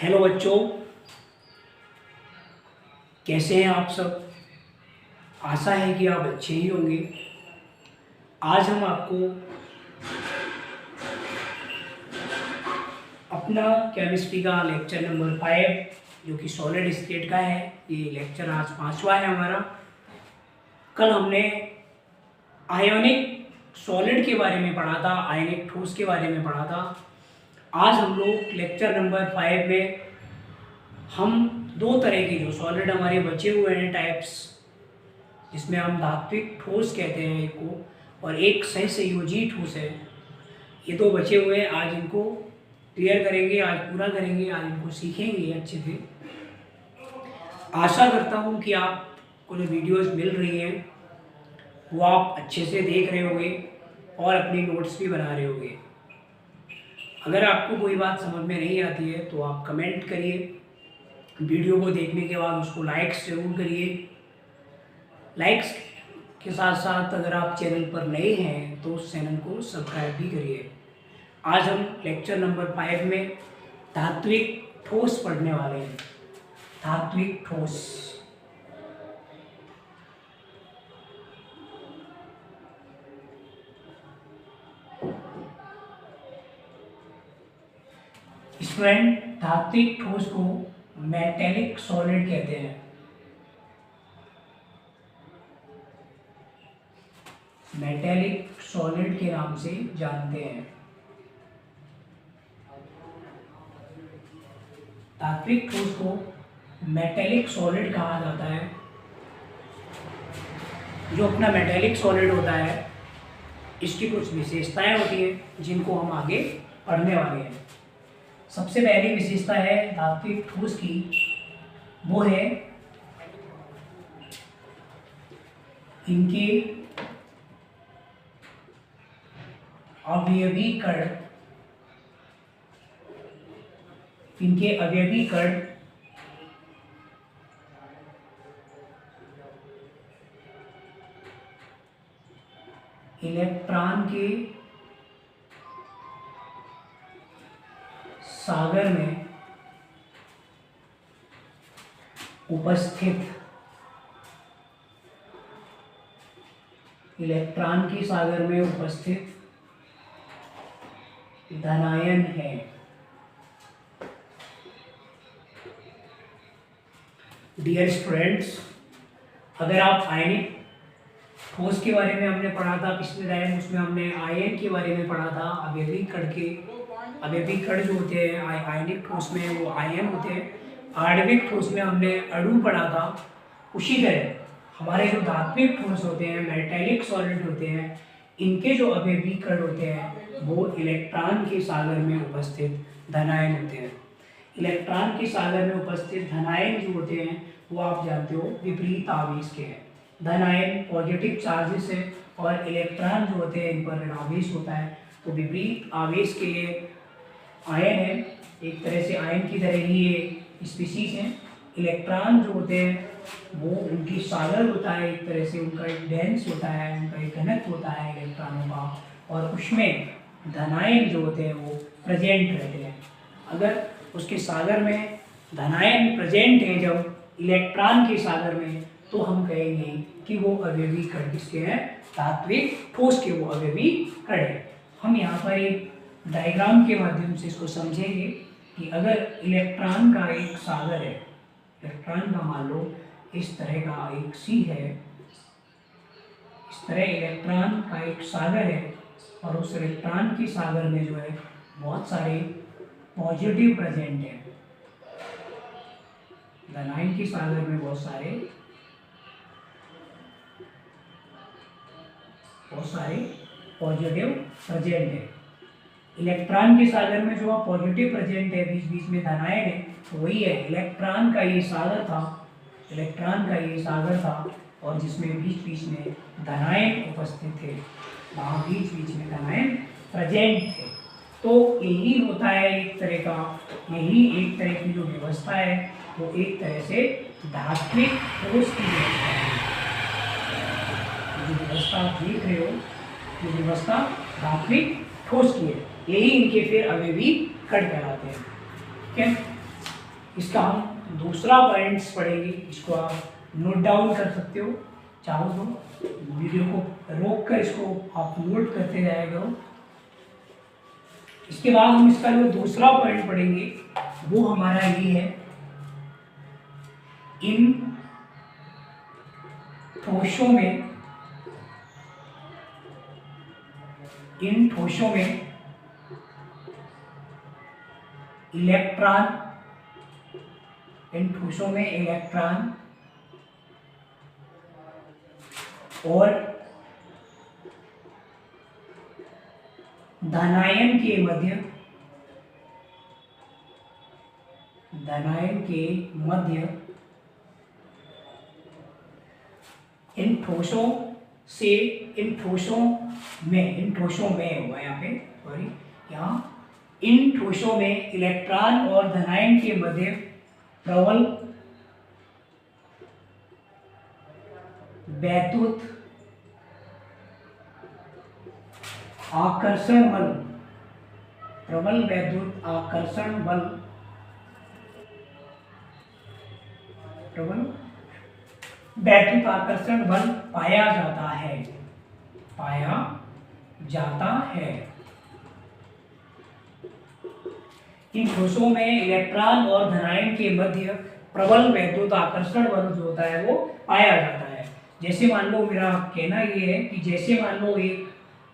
Hello बच्चों, कैसे हैं आप सब। आशा है कि आप अच्छे ही होंगे। आज हम आपको अपना केमिस्ट्री का लेक्चर नंबर 5 जो कि सॉलिड स्टेट का है, ये लेक्चर आज 5वां है हमारा। कल हमने आयोनिक सॉलिड के बारे में पढ़ा था, आयोनिक ठोस के बारे में पढ़ा था। आज हम लोग लेक्चर नंबर 5 में हम दो तरह के जो सॉलिड हमारे बचे हुए हैं टाइप्स, जिसमें हम धात्विक ठोस कहते हैं एक को, और एक सहसंयोजी ठोस है। ये दो बचे हुए हैं, आज इनको क्लियर करेंगे, आज पूरा करेंगे, आज इनको सीखेंगे अच्छे से। आशा करता हूँ कि आपको जो वीडियोस मिल रही हैं वो आप अच्छे से देख रहे होंगे और अपनी नोट्स भी बना रहे होंगे। अगर आपको कोई बात समझ में नहीं आती है तो आप कमेंट करिए। वीडियो को देखने के बाद उसको लाइक्स जरूर करिए। लाइक्स के साथ साथ अगर आप चैनल पर नए हैं तो उस चैनल को सब्सक्राइब भी करिए। आज हम लेक्चर नंबर 5 में धात्विक ठोस पढ़ने वाले हैं। धात्विक ठोस, स्टूडेंट, धात्विक ठोस को मेटेलिक सॉलिड कहते हैं। मेटेलिक सॉलिड के नाम से जानते हैं। धात्विक ठोस को मेटेलिक सॉलिड कहा जाता है। जो अपना मेटेलिक सॉलिड होता है, इसकी कुछ विशेषताएं होती हैं जिनको हम आगे पढ़ने वाले हैं। सबसे पहली विशेषता है धात्विक ठोस की, वो है इनके अवयवी कण। इनके अवयवी कण इलेक्ट्रॉन के सागर में उपस्थित, इलेक्ट्रॉन की सागर में उपस्थित धनायन है। डियर स्टूडेंट्स, अगर आप आयनिक ठोस के बारे में हमने पढ़ा था पिछले टाइम, उसमें हमने आयन के बारे में पढ़ा था। अवयवी कण के अवयवी कण जो होते हैं आयनिक ठोस में वो आयन होते हैं। आणविक ठोस में हमने अणु पढ़ा था। उसी तरह हमारे जो धात्विक ठोस होते हैं, मेटेलिक सॉलिड होते हैं, इनके जो अवयवी कण होते हैं वो इलेक्ट्रॉन के सागर में उपस्थित धनायन होते हैं। इलेक्ट्रॉन के सागर में उपस्थित धनायन जो होते हैं वो आप जानते हो विपरीत आवेश के हैं। धनायन पॉजिटिव चार्जेस है और इलेक्ट्रॉन जो होते हैं इन पर ऋणावेश होता है, तो विपरीत आवेश के लिए आयन है। एक तरह से आयन की तरह ही ये स्पीशीज हैं। इलेक्ट्रॉन जो होते हैं वो उनकी सागर होता है, एक तरह से उनका एक डेंस होता है, उनका एक घनत्व होता है इलेक्ट्रॉनों का, और उसमें धनायन जो होते हैं वो प्रेजेंट रहते हैं। अगर उसके सागर में धनायन प्रेजेंट है जब इलेक्ट्रॉन के सागर में, तो हम कहेंगे कि वो अवयवी कण किसके हैं, धात्विक ठोस के वो अवयवी कण हैं। हम यहाँ पर एक डायग्राम के माध्यम से इसको समझेंगे कि अगर इलेक्ट्रॉन का एक सागर है, इलेक्ट्रॉन का मान लो इस तरह का एक सी है, इस तरह इलेक्ट्रॉन का एक सागर है, और उस इलेक्ट्रॉन की सागर में जो है बहुत सारे पॉजिटिव प्रेजेंट हैं। धनायन की सागर में बहुत सारे पॉजिटिव प्रेजेंट है। इलेक्ट्रॉन के सागर में जो पॉजिटिव प्रेजेंट है, बीच बीच में धनायन है, तो वही है इलेक्ट्रॉन का ये सागर था। इलेक्ट्रॉन का ये सागर था और जिसमें बीच बीच में धनायन उपस्थित थे, वहाँ बीच बीच में धनायन प्रेजेंट थे। तो यही होता है एक तरह का, यही एक तरह की जो व्यवस्था है वो एक तरह से धात्विक ठोस की व्यवस्था है। जो व्यवस्था आप देख रहे हो, ये व्यवस्था धात्विक ठोस की है। यही इनके फिर अवयवी कण कहलाते हैं। ठीक है, इसका हम दूसरा पॉइंट्स पढ़ेंगे, इसको आप नोट डाउन कर सकते हो, चाहो तो वीडियो को रोक कर इसको आप नोट करते जाया करो। इसके बाद हम इसका जो दूसरा पॉइंट पढ़ेंगे वो हमारा ये है, इन ठोसों में इलेक्ट्रॉन और धनायन के मध्य इन ठोसों में होगा यहाँ पे, सॉरी, यहाँ इन ठोसों में इलेक्ट्रॉन और धनायन के मध्य प्रबल वैद्युत आकर्षण बल पाया जाता है। इन ठोसों में इलेक्ट्रॉन और धनायन के मध्य प्रबल वैद्युत आकर्षण बल जो होता है वो पाया जाता है। जैसे मान लो, मेरा कहना ये है कि जैसे मान लो एक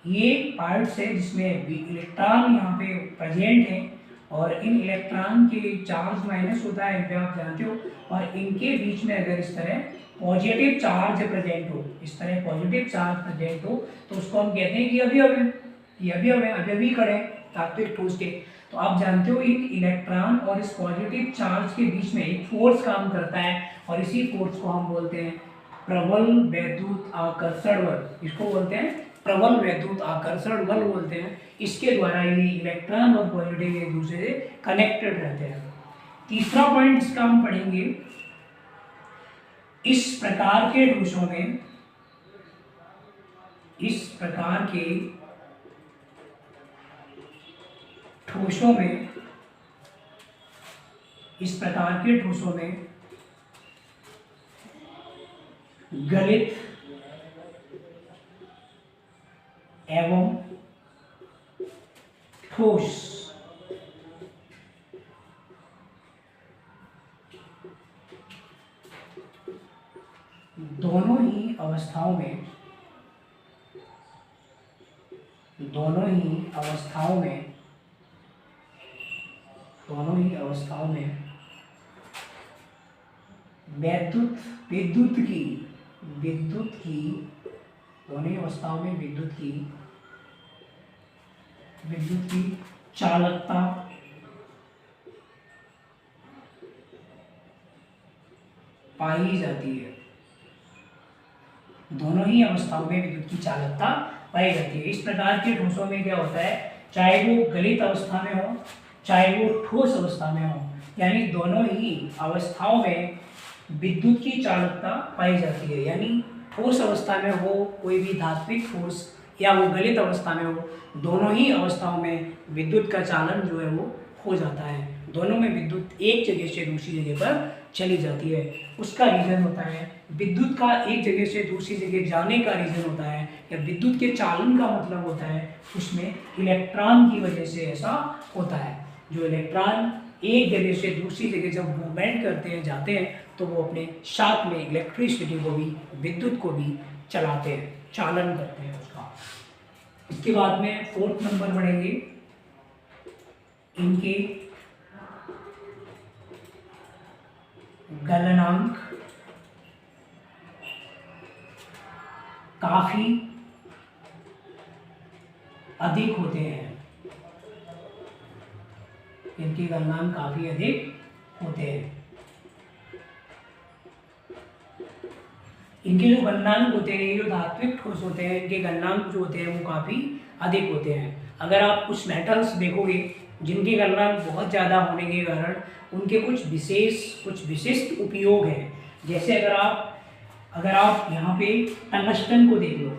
ये पार्ट्स है जिसमें इलेक्ट्रॉन यहाँ पे प्रेजेंट है और इन इलेक्ट्रॉन के चार्ज माइनस होता है, आप जानते हो, और इनके बीच में अगर इस तरह पॉजिटिव चार्ज प्रेजेंट हो, तो उसको हम कहते हैं कि अभी खड़े तात्विक ठोस के। तो आप जानते हो इन इलेक्ट्रॉन और इस पॉजिटिव चार्ज के बीच में एक फोर्स काम करता है और इसी फोर्स को हम बोलते हैं प्रबल वैद्युत आकर्षण बल। इसको बोलते हैं प्रबल वैद्युत आकर्षण बल बोलते हैं। इसके द्वारा ये इलेक्ट्रॉन और पॉजिटिव एक दूसरे से कनेक्टेड रहते हैं। तीसरा पॉइंट इसका हम पढ़ेंगे, इस प्रकार के ठोसों में गलित एवं ठोस दोनों ही अवस्थाओं में विद्युत की चालकता पाई जाती है। दोनों ही अवस्थाओं में विद्युत की चालकता पाई जाती है। इस प्रकार के ठोसों में क्या होता है, चाहे वो गलित अवस्था में हो चाहे वो ठोस अवस्था में हो, यानी दोनों ही अवस्थाओं में विद्युत की चालकता पाई जाती है। यानी ठोस अवस्था में हो कोई भी धात्विक ठोस या वो गलित अवस्था में हो, दोनों ही अवस्थाओं में विद्युत का चालन जो है वो हो जाता है। दोनों में विद्युत एक जगह से दूसरी जगह पर चली जाती है। उसका रीजन होता है, विद्युत का एक जगह से दूसरी जगह जाने का रीजन होता है या विद्युत के चालन का मतलब होता है उसमें इलेक्ट्रॉन की वजह से ऐसा होता है। जो इलेक्ट्रॉन एक जगह से दूसरी जगह जब मूवमेंट करते हैं, जाते हैं, तो वो अपने साथ में इलेक्ट्रिसिटी को भी, विद्युत को भी चलाते हैं, चालन करते हैं उसका। इसके बाद में 4th नंबर बढ़ेंगे, इनके गलनांक काफी अधिक होते हैं। इनके गलनांक काफी अधिक होते हैं। इनके जो गलनांक होते हैं, ये जो धात्विक ठोस होते हैं, इनके गलनांक जो होते हैं वो काफी अधिक होते हैं। अगर आप कुछ मेटल्स देखोगे जिनके गलनांक बहुत ज़्यादा होने के कारण उनके कुछ विशिष्ट उपयोग हैं। जैसे अगर आप यहाँ पे टंगस्टन को देख लो,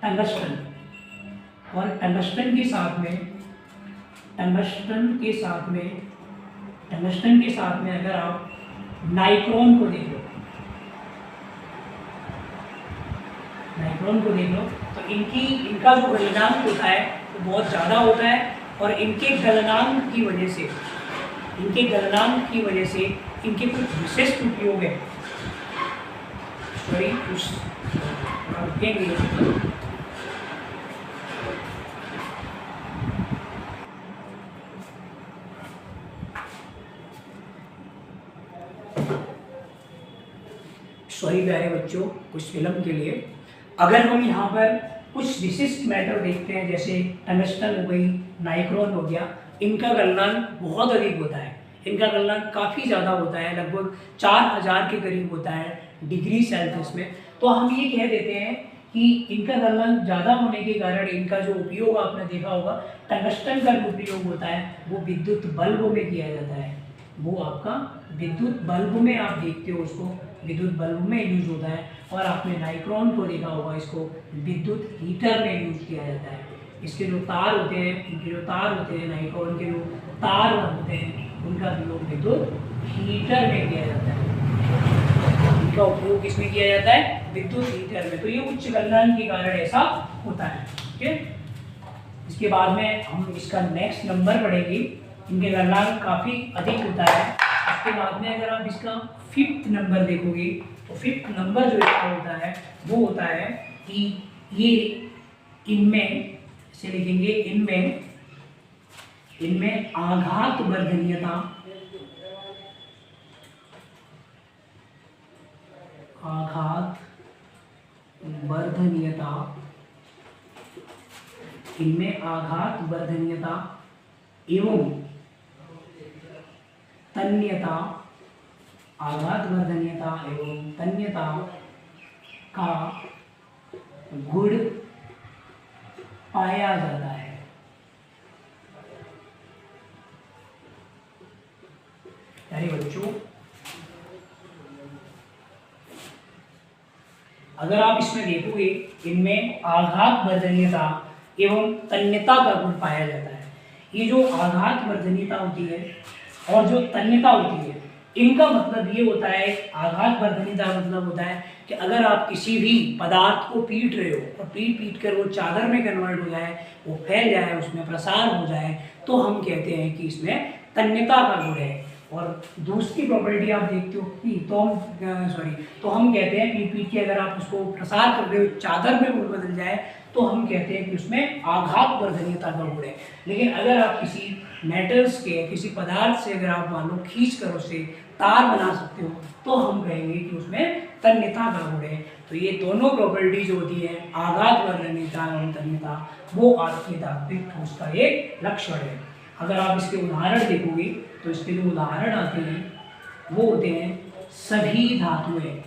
टंगस्टन और टंगस्टन के साथ में टंगस्टन के साथ में अगर आप नाइक्रोन को देख लो, नाइक्रोन को देख लो, तो इनका जो गलनांक होता है वो बहुत ज़्यादा होता है, और इनके गलनांक की वजह से इनके कुछ विशिष्ट उपयोग है। सॉरी, कुछ सॉरी प्यारे बच्चों, कुछ फिल्म के लिए अगर हम यहाँ पर कुछ विशिष्ट मैटर देखते हैं, जैसे टंगस्टन हो गई, नाइक्रोन हो गया, इनका गलनांक बहुत अधिक होता है, इनका गलनांक काफ़ी ज़्यादा होता है, लगभग 4000 के करीब होता है डिग्री सेल्सियस में। तो हम ये कह देते हैं कि इनका गलनांक ज़्यादा होने के कारण इनका जो उपयोग आपने देखा होगा, टंगस्टन का जो उपयोग होता है वो विद्युत बल्ब में किया जाता है, वो आपका विद्युत बल्ब में आप देखते हो उसको, विद्युत बल्ब में यूज होता है। और आपने नाइक्रोन को देखा होगा, इसको विद्युत हीटर में यूज किया जाता है। इसके जो तार होते हैं, इनके जो तार होते हैं, नाइक्रोन के जो तार होते हैं, उनका उपयोग विद्युत हीटर में किया जाता है। इनका उपयोग किसमें किया जाता है? विद्युत हीटर में। तो ये उच्च गलनांक के कारण ऐसा होता है। ठीक है, इसके बाद में हम इसका नेक्स्ट नंबर पढ़ेंगे। इनके गलनांक काफ़ी अधिक होता है। उसके बाद में अगर आप इसका 5th नंबर देखोगे, तो 5th नंबर जो इसका होता है वो होता है कि ये इनमें से लिखेंगे, इनमें आघात वर्धनीयता, इनमें आघात वर्धनीयता एवं तन्यता, का गुण पाया जाता है। यानी बच्चों, अगर आप इसमें देखोगे, इनमें आघात वर्धनीयता एवं तन्यता का गुण पाया जाता है। ये जो आघात वर्धनीयता होती है और जो तन्यता होती है, इनका मतलब ये होता है, आघात वर्धनीयता मतलब होता है कि अगर आप किसी भी पदार्थ को पीट रहे हो और पीट कर वो चादर में कन्वर्ट हो जाए, वो फैल जाए, उसमें प्रसार हो जाए, तो हम कहते हैं कि इसमें तन्यता का गुण है। और दूसरी प्रॉपर्टी आप देखते हो कि तो हम कहते हैं पीट के अगर आप उसको प्रसार कर रहे हो, चादर में गुण बदल जाए, तो हम कहते हैं कि उसमें आघात वर्धनीयता का गुण है। लेकिन अगर आप किसी मेटल्स के, किसी पदार्थ से अगर आप मान लो खींच कर उससे तार बना सकते हो, तो हम कहेंगे कि उसमें तन्यता का गुण है। तो ये दोनों प्रॉपर्टी जो होती है, आघात वर्धनीयता एवं तन्यता, वो आपके धात्विक ठोस का एक लक्षण है। अगर आप इसके उदाहरण देखोगे, तो इसके जो उदाहरण आते हैं वो होते हैं सभी धातुएं,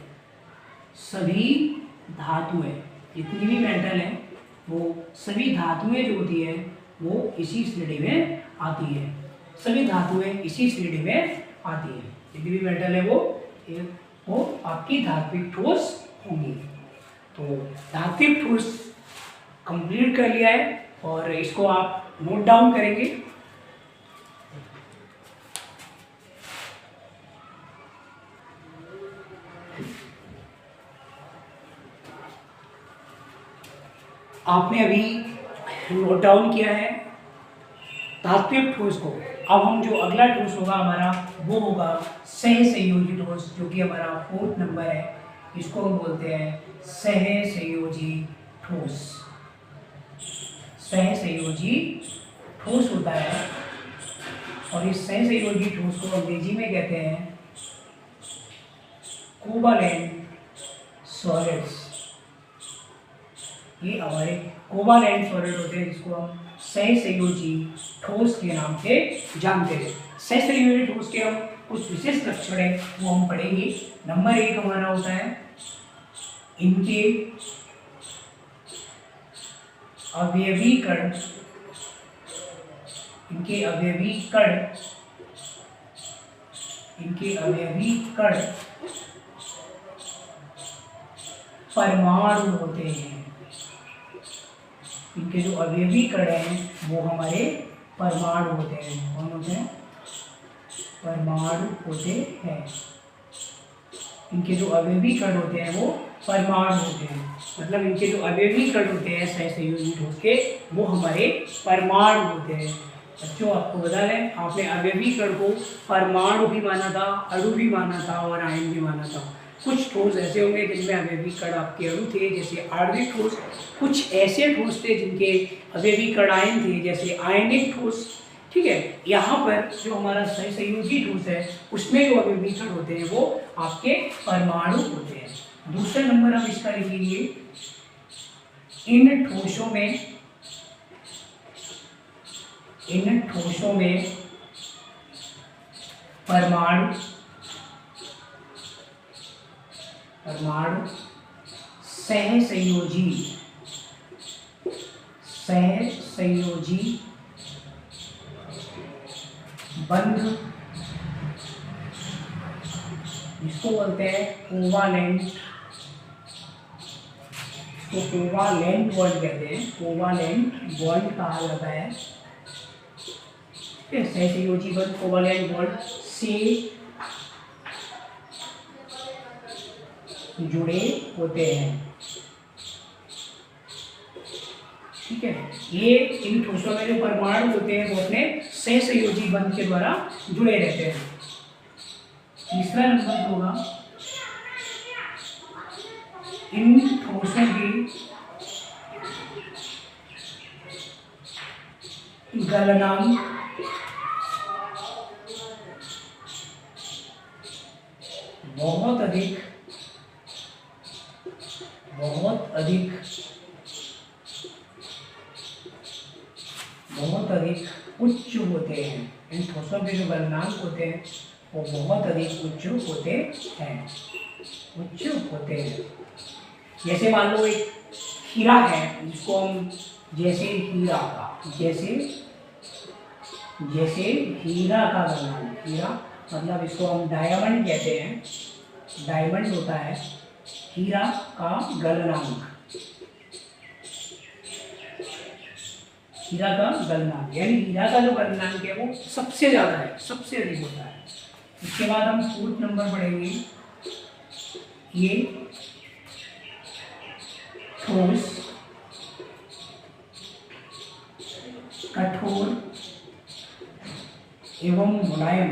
जितनी भी मेटल हैं, वो सभी धातुएं जो होती है वो इसी श्रेणी में आती है। सभी धातुएं इसी श्रेणी में आती है। जितनी भी मेटल है वो आपकी धात्विक ठोस होंगी। तो धात्विक ठोस कंप्लीट कर लिया है, और इसको आप नोट डाउन करेंगे। आपने अभी नोट डाउन किया है धात्विक ठोस को। अब हम जो अगला ठोस होगा हमारा, वो होगा सहसंयोजी ठोस, जो कि हमारा 4th नंबर है। इसको हम बोलते हैं सहसंयोजी ठोस। सहसंयोजी ठोस होता है, और इस सहसंयोजी ठोस को अंग्रेजी में कहते हैं कोवालेंट सॉलिड्स। ये हमारे कोवालेंट सॉलिड होते हैं, जिसको हम सहसंयोजी ठोस के नाम से जानते हैं। सहसंयोजी ठोस के हम कुछ विशेष लक्षण हैं वो हम पढ़ेंगे। नंबर 1 हमारा होता है इनके अवयवी कण परमाणु होते हैं। इनके जो अवयवी कण हैं वो हमारे परमाणु होते हैं। कौन होते हैं? परमाणु होते हैं। इनके जो अवयवी कण होते हैं वो परमाणु होते हैं, मतलब इनके जो अवयवी कण होते हैं सहसंयोजी ठोस के, वो हमारे परमाणु होते हैं। बच्चों आपको बता दें, आपने अवयवी कण को परमाणु भी माना था, अणु भी माना था और आयन भी माना था। कुछ ठोस ऐसे होंगे जिनमें अवयवी कण आपके अणु थे, जैसे आणविक ठोस। कुछ ऐसे ठोस थे जिनके अवयवी कण आयन थे, जैसे आयनिक ठोस। ठीक है, यहाँ पर जो हमारा सहसंयोजी ठोस है उसमें जो अवयवी कण होते हैं वो आपके परमाणु होते हैं। दूसरा नंबर आप इसका लिख लीजिए, इन ठोसों में परमाणु सहसंयोजी बंध, इसको बोलते हैं कोवालेंट, तो कोवालेंट बॉन्ड कहते हैं, कोवालेंट बॉन्ड कहा जाता है। सहसंयोजी बंध कोवालेंट बॉन्ड से जुड़े होते हैं। ठीक है, ये इन ठोसों में जो परमाणु होते हैं वो अपने सहसंयोजी बंध के द्वारा जुड़े रहते हैं। तीसरा नंबर होगा, इन ठोसों की गलनांक बहुत अधिक उच्च होते हैं। इन ठोसों के जो गलनांक होते हैं वो बहुत अधिक उच्च होते हैं। जैसे मान लो एक हीरा है, जिसको हम जैसे हीरा का गलनांक, हीरा मतलब इसको हम डायमंड कहते हैं, डायमंड होता है हीरा का गलनांक, यानी हीरा का जो गलनांक है वो सबसे ज़्यादा है, सबसे अधिक होता है। इसके बाद हम फोर्थ नंबर पढ़ेंगे, ये ठोस, कठोर एवं मुलायम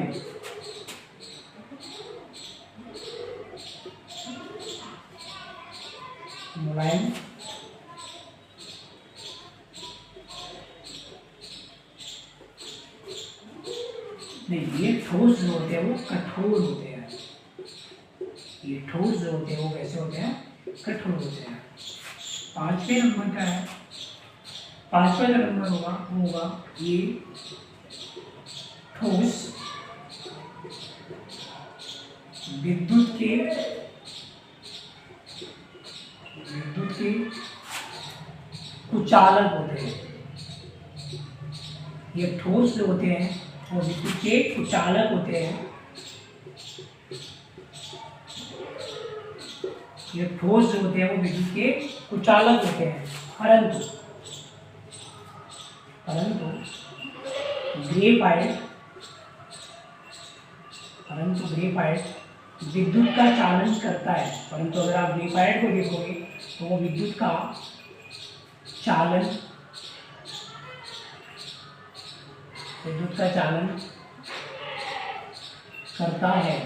नहीं, ये ठोस जो होते हैं वो कठोर होते हैं। ये ठोस जो होते हैं वो कैसे होते हैं? कठोर होते हैं। पांचवें नंबर का है, पांचवा जो नंबर होगा ये ठोस विद्युत के कुचालक होते हैं। ये ठोस जो होते हैं वो विद्युत के कुचालक होते हैं। ये ठोस जो होते हैं वो विद्युत के कुचालक होते हैं, परंतु ग्रेफाइट विद्युत का चालन करता है। परंतु अगर आप ग्रेफाइट को देखोगे तो वो विद्युत का चालन करता है।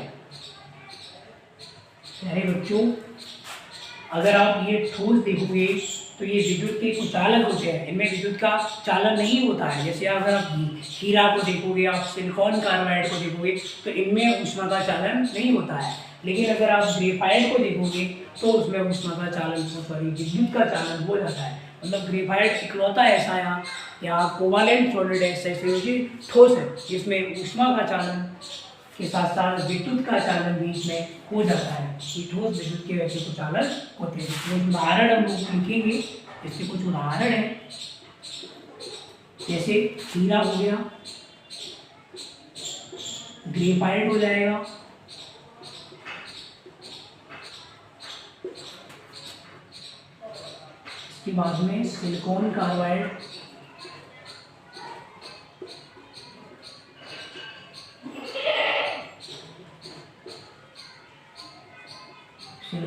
अरे बच्चों, अगर आप ये ठोस देखोगे तो ये विद्युत के कुचालक होते हैं, इनमें विद्युत का चालन नहीं होता है। जैसे अगर आप हीरा को देखोगे, आप सिलिकॉन कार्बाइड को देखोगे तो इनमें ऊष्मा का चालन नहीं होता है। लेकिन अगर आप ग्रेफाइट को देखोगे तो उसमें ऊष्मा का चालन, विद्युत का चालन हो जाता है। मतलब ग्रेफाइट इकलौता ऐसा या कोवालेंट सॉलिड है, सहसंयोजी ठोस है जिसमें ऊष्मा का चालन के साथ साथ विद्युत का चालन बीच में हो जाता है। ये ठोस विद्युत के वैसे कुचालक होते हैं। इसमें उदाहरण हम लोग लिखेंगे, इसके कुछ उदाहरण हैं, जैसे हीरा हो गया, ग्रेफाइट हो जाएगा, इसके बाद में सिलिकॉन कार्बाइड,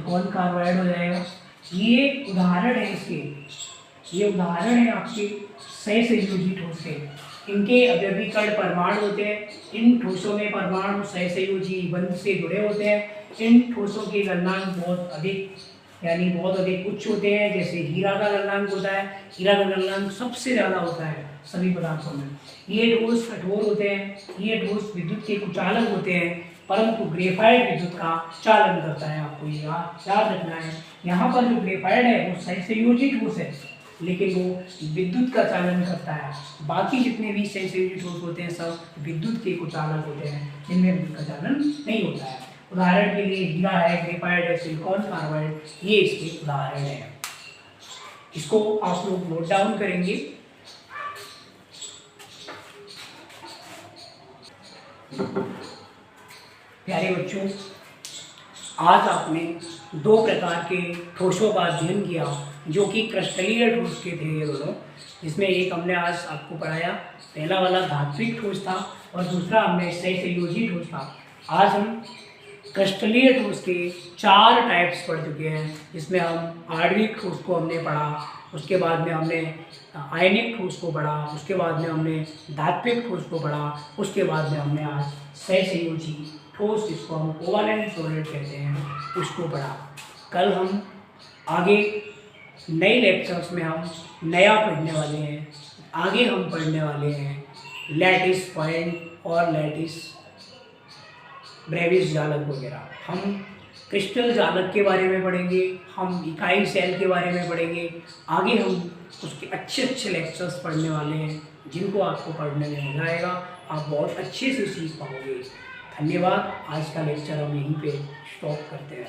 सिलिकॉन कार्बाइड हो जाएगा। ये उदाहरण है इसके, ये उदाहरण है आपके सहसंयोजी ठोस के। इनके अवयवी कण परमाणु होते हैं। इन ठोसों में परमाणु सहसंयोजी बंध से जुड़े होते हैं। इन ठोसों के गलनांक बहुत अधिक यानी बहुत अधिक उच्च होते हैं। जैसे हीरा का गलनांक होता है, हीरा का गलनांक सबसे ज़्यादा होता है सभी पदार्थों में। ये ठोस कठोर होते हैं, ये ठोस विद्युत के कुचालक होते हैं, परंतु ग्रेफाइट विद्युत का चालन करता है। आपको ये याद रखना है। यहाँ पर जो ग्रेफाइट है वो सहसंयोजी ठोस है, लेकिन वो विद्युत का चालन करता है। बाकी जितने भी सहसंयोजी ठोस होते हैं सब विद्युत के कुचालक होते हैं, जिनमें विद्युत का चालन नहीं होता है। उदाहरण के लिए हीरा है, ग्रेफाइट है, सिलिकॉन कार्बाइड, ये इसके उदाहरण है। इसको आप लोग नोट डाउन करेंगे। प्यारे बच्चों, आज आपने दो प्रकार के ठोसों का अध्ययन किया जो कि क्रिस्टलीय ठोस के थे ये दोनों, जिसमें एक हमने आज आपको पढ़ाया, पहला वाला धात्विक ठोस था और दूसरा हमने सहसंयोजी ठोस था। आज हम क्रिस्टलीय ठोस के 4 टाइप्स पढ़ चुके हैं, जिसमें हम आणविक ठोस को हमने पढ़ा, उसके बाद में हमने आयनिक ठोस को पढ़ा, उसके बाद में हमने धात्विक ठोस को पढ़ा, उसके बाद में हमने आज सहसंयोजी ठोस, जिसको हम कोवैलेंट सॉलिड कहते हैं, उसको पढ़ा। कल हम आगे नए लेक्चर्स में हम नया पढ़ने वाले हैं। आगे हम पढ़ने वाले हैं लैटिस पॉइंट और लैटिस ब्रेविस जालक वगैरह। हम क्रिस्टल जालक के बारे में पढ़ेंगे, हम इकाई सेल के बारे में पढ़ेंगे। आगे हम उसके अच्छे अच्छे लेक्चर्स पढ़ने वाले हैं, जिनको आपको पढ़ने में मजा आएगा, आप बहुत अच्छे से सीख पाओगे। धन्यवाद। आज का लेक्चर हम यहीं पे स्टॉप करते हैं।